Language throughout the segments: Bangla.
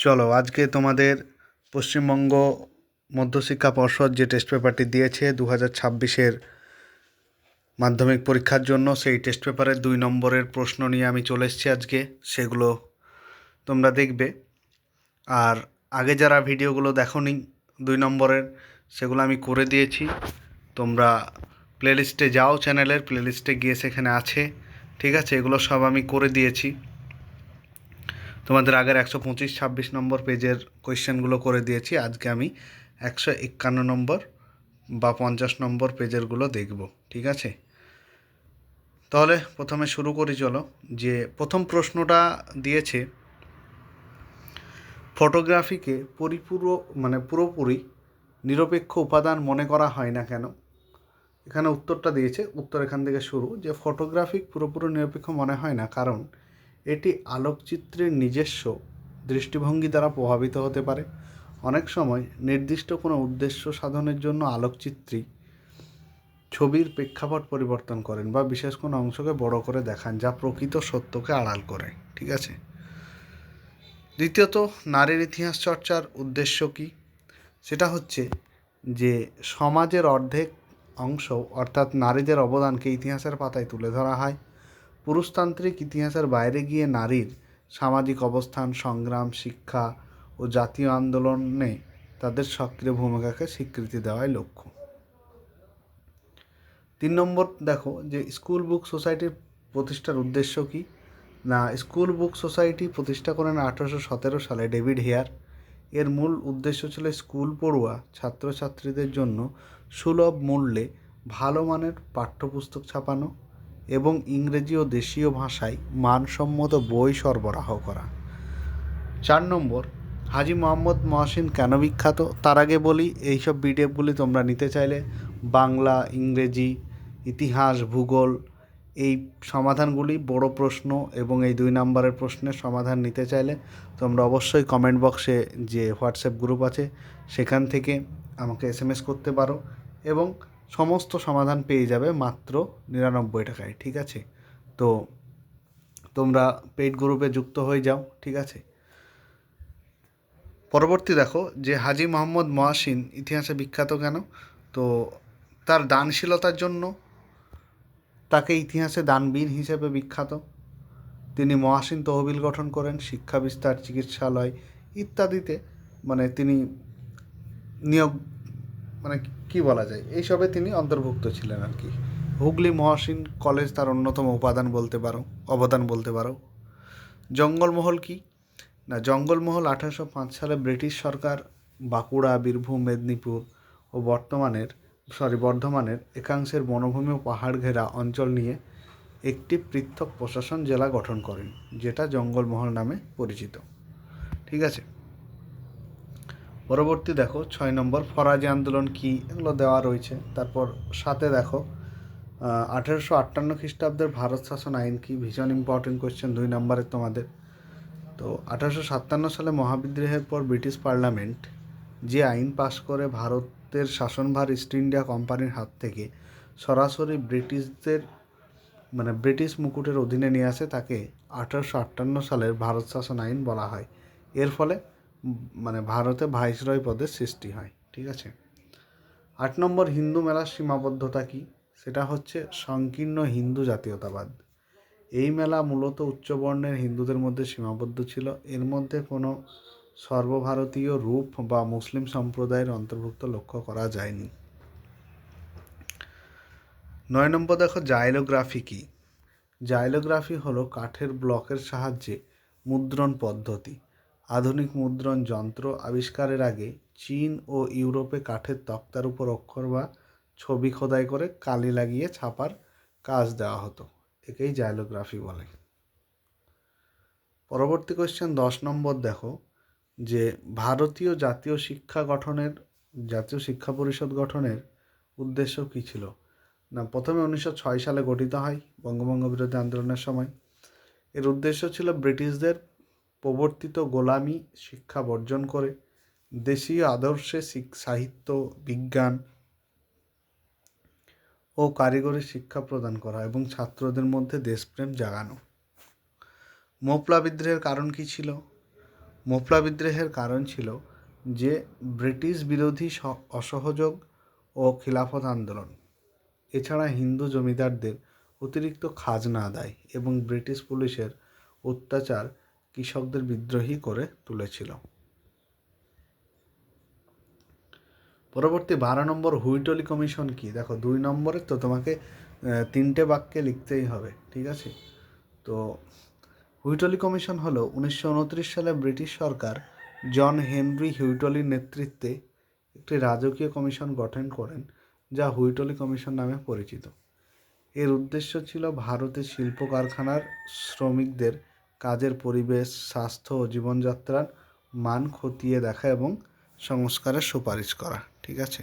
চলো আজকে তোমাদের পশ্চিমবঙ্গ মধ্যশিক্ষা পর্ষদ যে টেস্ট পেপারটি দিয়েছে 2026-এর মাধ্যমিক পরীক্ষার জন্য, সেই টেস্ট পেপারের 2 নম্বরের প্রশ্ন নিয়ে আমি চলে এসেছি আজকে। সেগুলো তোমরা দেখবে। আর আগে যারা ভিডিওগুলো দেখোনি 2 নম্বরের, সেগুলো আমি করে দিয়েছি। তোমরা প্লেলিস্টে যাও, চ্যানেলের প্লেলিস্টে গিয়ে সেখানে আছে, ঠিক আছে? এগুলো সব আমি করে দিয়েছি। তোমাদের আগের 125-26 নম্বর পেজের কোয়েশ্চেনগুলো করে দিয়েছি। আজকে আমি 151 নম্বর বা 50 নম্বর পেজেরগুলো দেখব, ঠিক আছে? তাহলে প্রথমে শুরু করি। চলো, যে প্রথম প্রশ্নটা দিয়েছে, ফটোগ্রাফিকে পুরোপুরি নিরপেক্ষ উপাদান মনে করা হয় না কেন? এখানে উত্তরটা দিয়েছে, উত্তর এখান থেকে শুরু, যে ফটোগ্রাফি পুরোপুরি নিরপেক্ষ মনে হয় না কারণ এটি আলোকচিত্রের নিজস্ব দৃষ্টিভঙ্গি দ্বারা প্রভাবিত হতে পারে। অনেক সময় নির্দিষ্ট কোনো উদ্দেশ্য সাধনের জন্য আলোকচিত্রী ছবির প্রেক্ষাপট পরিবর্তন করেন বা বিশেষ কোনো অংশকে বড় করে দেখান, যা প্রকৃত সত্যকে আড়াল করে, ঠিক আছে? দ্বিতীয়ত, নারীর ইতিহাস চর্চার উদ্দেশ্য কী? সেটা হচ্ছে যে সমাজের অর্ধেক অংশ অর্থাৎ নারীদের অবদানকে ইতিহাসের পাতায় তুলে ধরা হয়। পুরুষতান্ত্রিক ইতিহাসের বাইরে গিয়ে নারীর সামাজিক অবস্থান, সংগ্রাম, শিক্ষা ও জাতীয় আন্দোলনে তাদের সক্রিয় ভূমিকাকে স্বীকৃতি দেওয়াই লক্ষ্য। 3 নম্বর দেখো, যে স্কুল বুক সোসাইটির প্রতিষ্ঠার উদ্দেশ্য কী? না, স্কুল বুক সোসাইটি প্রতিষ্ঠা করেন 1817 সালে ডেভিড হেয়ার। এর মূল উদ্দেশ্য ছিল স্কুল পড়ুয়া ছাত্রছাত্রীদের জন্য সুলভ মূল্যে ভালো মানের পাঠ্যপুস্তক ছাপানো এবং ইংরেজি ও দেশীয় ভাষায় মানসম্মত বই সরবরাহ করা। 4 নম্বর, হাজী মোহাম্মদ মহসিন কেন বিখ্যাত? তার আগে বলি, এইসব পিডিএফগুলি তোমরা নিতে চাইলে বাংলা, ইংরেজি, ইতিহাস, ভূগোল, এই সমাধানগুলি, বড় প্রশ্ন এবং এই 2 নম্বরের প্রশ্নের সমাধান নিতে চাইলে তোমরা অবশ্যই কমেন্ট বক্সে যে হোয়াটসঅ্যাপ গ্রুপ আছে সেখান থেকে আমাকে SMS করতে পারো এবং সমস্ত সমাধান পেয়ে যাবে মাত্র 99 টাকায়, ঠিক আছে? তো তোমরা পেইড গ্রুপে যুক্ত হয়ে যাও, ঠিক আছে? পরবর্তী দেখো, যে হাজী মোহাম্মদ মহসিন ইতিহাসে বিখ্যাত কেন? তো তার দানশীলতার জন্য তাকে ইতিহাসে দানবীর হিসেবে বিখ্যাত। তিনি মহসিন তহবিল গঠন করেন, শিক্ষা বিস্তার, চিকিৎসালয় ইত্যাদিতে তিনি নিয়োগ, কি বলা যায়, এইসবে তিনি অন্তর্ভুক্ত ছিলেন আর কি। হুগলি মহসিন কলেজ তার অন্যতম অবদান বলতে পারো। জঙ্গলমহল কি? না, জঙ্গলমহল 1805 সালে ব্রিটিশ সরকার বাঁকুড়া, বীরভূম, মেদিনীপুর ও বর্ধমানের একাংশের বনভূমি ও পাহাড় ঘেরা অঞ্চল নিয়ে একটি পৃথক প্রশাসন জেলা গঠন করেন, যেটা জঙ্গলমহল নামে পরিচিত, ঠিক আছে? পরবর্তী দেখো 6 নম্বর, ফরাজি আন্দোলন কি? এগুলো দেওয়া রয়েছে। তারপর 7 দেখো, 1858 খ্রিস্টাব্দের ভারত শাসন আইন কি? ভীষণ ইম্পর্টেন্ট কোয়েশ্চেন, 2 নম্বরের তোমাদের। তো 1857 সালে মহাবিদ্রোহের পর ব্রিটিশ পার্লামেন্ট যে আইন পাশ করে ভারতের শাসনভার ইস্ট ইন্ডিয়া কোম্পানির হাত থেকে সরাসরি ব্রিটিশ মুকুটের অধীনে নিয়ে আসে, তাকে 1858 সালের ভারত শাসন আইন বলা হয়। এর ফলে ভারতে ভাইসরয় পদের সৃষ্টি হয়, ঠিক আছে? 8 নম্বর, হিন্দু মেলার সীমাবদ্ধতা কি? সেটা হচ্ছে সংকীর্ণ হিন্দু জাতীয়তাবাদ। এই মেলা মূলত উচ্চবর্ণের হিন্দুদের মধ্যে সীমাবদ্ধ ছিল, এর মধ্যে কোনো সর্বভারতীয় রূপ বা মুসলিম সম্প্রদায়ের অন্তর্ভুক্ত লক্ষ্য করা যায়নি। 9 নম্বর দেখো, জাইলোগ্রাফি কি? জাইলোগ্রাফি হলো কাঠের ব্লকের সাহায্যে মুদ্রণ পদ্ধতি। আধুনিক মুদ্রণ যন্ত্র আবিষ্কারের আগে চীন ও ইউরোপে কাঠের তক্তার উপর অক্ষর বা ছবি খোদাই করে কালি লাগিয়ে ছাপার কাজ দেওয়া হতো। একেই জাইলোগ্রাফি বলে। পরবর্তী কোয়েশ্চেন 10 নম্বর দেখো, যে ভারতীয় জাতীয় শিক্ষা পরিষদ গঠনের উদ্দেশ্য কী ছিল? না, প্রথমে 1906 সালে গঠিত হয় বঙ্গভঙ্গ বিরোধী আন্দোলনের সময়। এর উদ্দেশ্য ছিল ব্রিটিশদের প্রবর্তিত গোলামি শিক্ষা বর্জন করে দেশীয় আদর্শে সাহিত্য, বিজ্ঞান ও কারিগরি শিক্ষা প্রদান করা এবং ছাত্রদের মধ্যে দেশপ্রেম জাগানো। মৌপলা বিদ্রোহের কারণ কী ছিল? মোপলা বিদ্রোহের কারণ ছিল যে ব্রিটিশ বিরোধী অসহযোগ ও খিলাফত আন্দোলন, এছাড়া হিন্দু জমিদারদের অতিরিক্ত খাজনা আদায় এবং ব্রিটিশ পুলিশের অত্যাচার কৃষকদের বিদ্রোহী করে তুলেছিল। পরবর্তী 12 নম্বর হুইটলি কমিশন কি? দেখো 2 নম্বরে তো তোমাকে 3টে বাক্যে লিখতেই হবে, ঠিক আছে? তো হুইটলি কমিশন হলো 1929 সালে ব্রিটিশ সরকার জন হেনরি হুইটলির নেতৃত্বে একটি রাজকীয় কমিশন গঠন করেন, যা হুইটলি কমিশন নামে পরিচিত। এর উদ্দেশ্য ছিল ভারতের শিল্প কারখানার শ্রমিকদের কাজের পরিবেশ, স্বাস্থ্য ও জীবনযাত্রার মান খতিয়ে দেখা এবং সংস্কারের সুপারিশ করা, ঠিক আছে?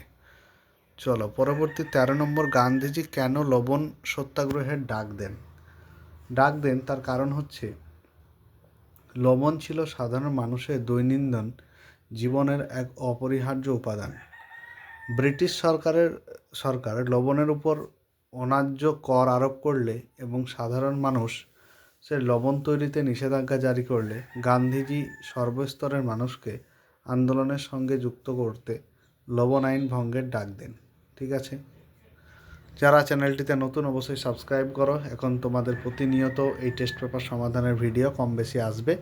চলো পরবর্তী 13 নম্বর, গান্ধীজি কেন লবণ সত্যাগ্রহের ডাক দেন তার কারণ হচ্ছে লবণ ছিল সাধারণ মানুষের দৈনন্দিন জীবনের এক অপরিহার্য উপাদান। ব্রিটিশ সরকার লবণের উপর অন্যায্য কর আরোপ করলে এবং সাধারণ মানুষ সে লবণ তৈরিতে নিষেধাজ্ঞা জারি করলে গান্ধীজি সর্বস্তরের মানুষকে আন্দোলনের সঙ্গে যুক্ত করতে লবণ আইন ভঙ্গের ডাক দেন, ঠিক আছে? যারা চ্যানেলটিতে নতুন অবশ্যই সাবস্ক্রাইব করো। এখন তোমাদের প্রতিনিয়ত এই টেস্ট পেপার সমাধানের ভিডিও কম বেশি আসবে,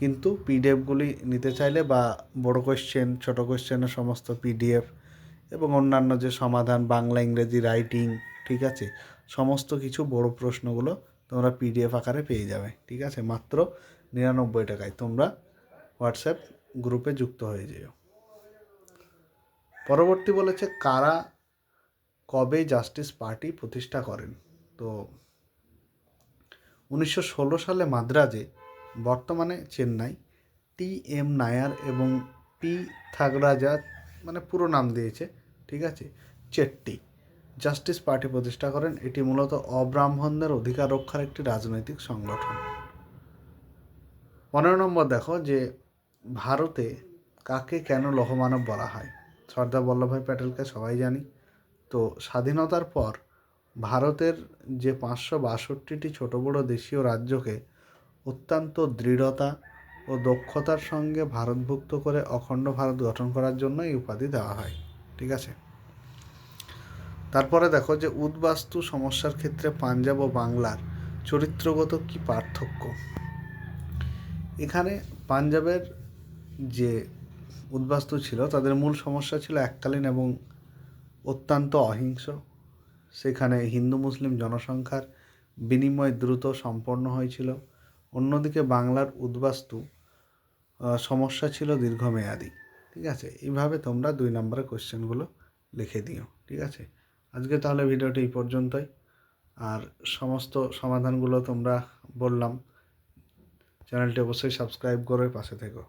কিন্তু পিডিএফগুলি নিতে চাইলে বা বড় কোয়েশ্চেন, ছোটো কোয়েশ্চেনের সমস্ত পিডিএফ এবং অন্যান্য যে সমাধান বাংলা ইংরেজি রাইটিং, ঠিক আছে, সমস্ত কিছু বড় প্রশ্নগুলো তোমরা পিডিএফ আকারে পেয়ে যাবে, ঠিক আছে? মাত্র 99 টাকায় তোমরা হোয়াটসঅ্যাপ গ্রুপে যুক্ত হয়ে যেও। পরবর্তী বলেছে কারা কবে জাস্টিস পার্টি প্রতিষ্ঠা করেন? তো 1916 সালে মাদ্রাজে, বর্তমানে চেন্নাই, টি.এম. নায়ার এবং পি. থাগরাজা, মানে পুরো নাম দিয়েছে, ঠিক আছে, চেট্টি, জাস্টিস পার্টি প্রতিষ্ঠা করেন। এটি মূলত অব্রাহ্মণদের অধিকার রক্ষার একটি রাজনৈতিক সংগঠন। 15 নম্বর দেখো যে ভারতে কাকে কেন লৌহমানব বলা হয়? সর্দার বল্লভভাই প্যাটেলকে সবাই জানি। তো স্বাধীনতার পর ভারতের যে 562টি ছোট বড় দেশীয় রাজ্যকে অত্যন্ত দৃঢ়তা ও দক্ষতার সঙ্গে ভারতভুক্ত করে অখণ্ড ভারত গঠন করার জন্য এই উপাধি দেওয়া হয়, ঠিক আছে? তারপরে দেখো যে উদ্বাস্তু সমস্যার ক্ষেত্রে পাঞ্জাব ও বাংলার চরিত্রগত কি পার্থক্য? এখানে পাঞ্জাবের যে উদ্বাস্তু ছিল তাদের মূল সমস্যা ছিল এককালীন এবং অত্যন্ত অহিংস। সেখানে হিন্দু মুসলিম জনসংখ্যার বিনিময় দ্রুত সম্পন্ন হয়েছিল। অন্যদিকে বাংলার উদ্বাস্তু সমস্যা ছিল দীর্ঘমেয়াদী, ঠিক আছে? এইভাবে তোমরা 2 নম্বরের কোশ্চেনগুলো লিখে দিও, ঠিক আছে? আজকে তাহলে ভিডিওটি এই পর্যন্তই। আর সমস্ত সমাধানগুলো তোমরা বললাম, চ্যানেলটি অবশ্যই সাবস্ক্রাইব করে পাশে থেকো।